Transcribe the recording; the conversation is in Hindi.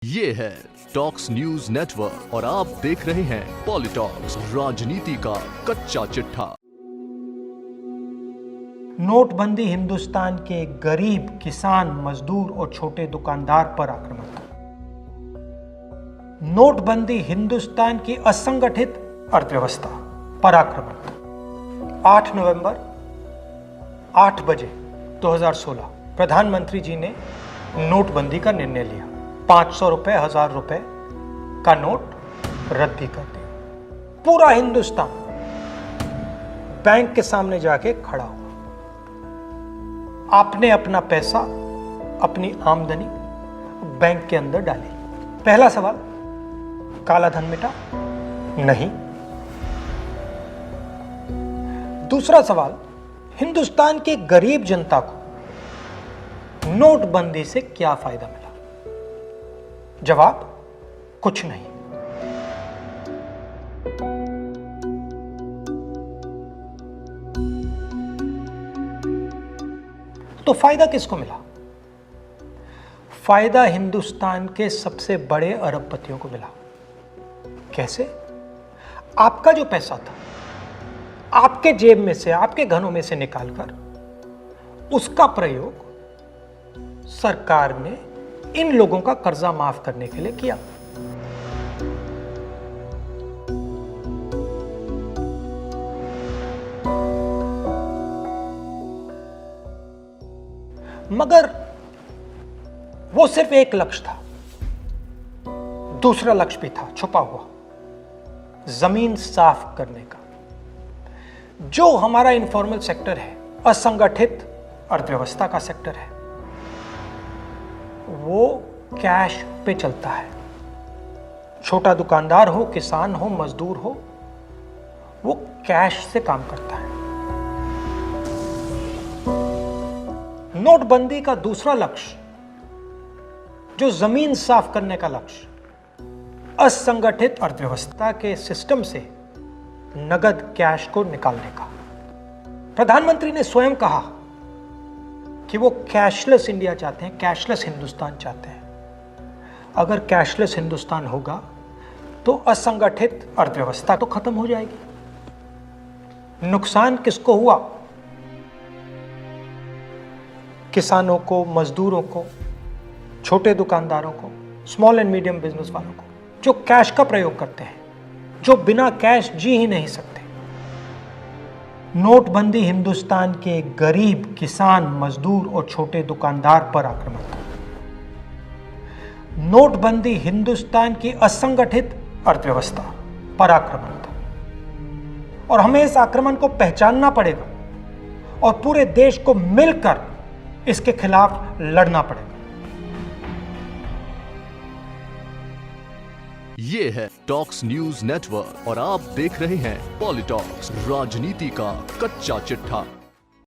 ये है टॉक्स न्यूज नेटवर्क और आप देख रहे हैं पॉलिटॉक्स, राजनीति का कच्चा चिट्ठा। नोटबंदी हिंदुस्तान के गरीब, किसान, मजदूर और छोटे दुकानदार पर आक्रमण था। नोटबंदी हिंदुस्तान की असंगठित अर्थव्यवस्था पर आक्रमण था। 8 नवंबर 8 बजे 2016 प्रधानमंत्री जी ने नोटबंदी का निर्णय लिया। 500 रुपए, 1000 रुपए का नोट रद्दी कर दिया। पूरा हिंदुस्तान बैंक के सामने जाके खड़ा हुआ। आपने अपना पैसा, अपनी आमदनी बैंक के अंदर डाली। पहला सवाल, काला धन मिटा? नहीं। दूसरा सवाल, हिंदुस्तान की गरीब जनता को नोटबंदी से क्या फायदा मिला? जवाब, कुछ नहीं। तो फायदा किसको मिला? फायदा हिंदुस्तान के सबसे बड़े अरबपतियों को मिला। कैसे? आपका जो पैसा था, आपके जेब में से, आपके घरों में से निकालकर उसका प्रयोग सरकार ने इन लोगों का कर्जा माफ करने के लिए किया। मगर वो सिर्फ एक लक्ष्य था। दूसरा लक्ष्य भी था छुपा हुआ, जमीन साफ करने का। जो हमारा इनफॉर्मल सेक्टर है, असंगठित अर्थव्यवस्था का सेक्टर है, वो कैश पे चलता है। छोटा दुकानदार हो, किसान हो, मजदूर हो, वो कैश से काम करता है। नोटबंदी का दूसरा लक्ष्य, जो जमीन साफ करने का लक्ष्य, असंगठित अर्थव्यवस्था के सिस्टम से नगद कैश को निकालने का। प्रधानमंत्री ने स्वयं कहा कि वो कैशलेस इंडिया चाहते हैं, कैशलेस हिंदुस्तान चाहते हैं। अगर कैशलेस हिंदुस्तान होगा तो असंगठित अर्थव्यवस्था तो खत्म हो जाएगी। नुकसान किसको हुआ? किसानों को, मजदूरों को, छोटे दुकानदारों को, स्मॉल एंड मीडियम बिजनेस वालों को, जो कैश का प्रयोग करते हैं, जो बिना कैश जी ही नहीं सकते। नोटबंदी हिंदुस्तान के गरीब, किसान, मजदूर और छोटे दुकानदार पर आक्रमण था। नोटबंदी हिंदुस्तान की असंगठित अर्थव्यवस्था पर आक्रमण था। और हमें इस आक्रमण को पहचानना पड़ेगा और पूरे देश को मिलकर इसके खिलाफ लड़ना पड़ेगा। ये है टॉक्स न्यूज नेटवर्क और आप देख रहे हैं पॉलिटॉक्स, राजनीति का कच्चा चिट्ठा।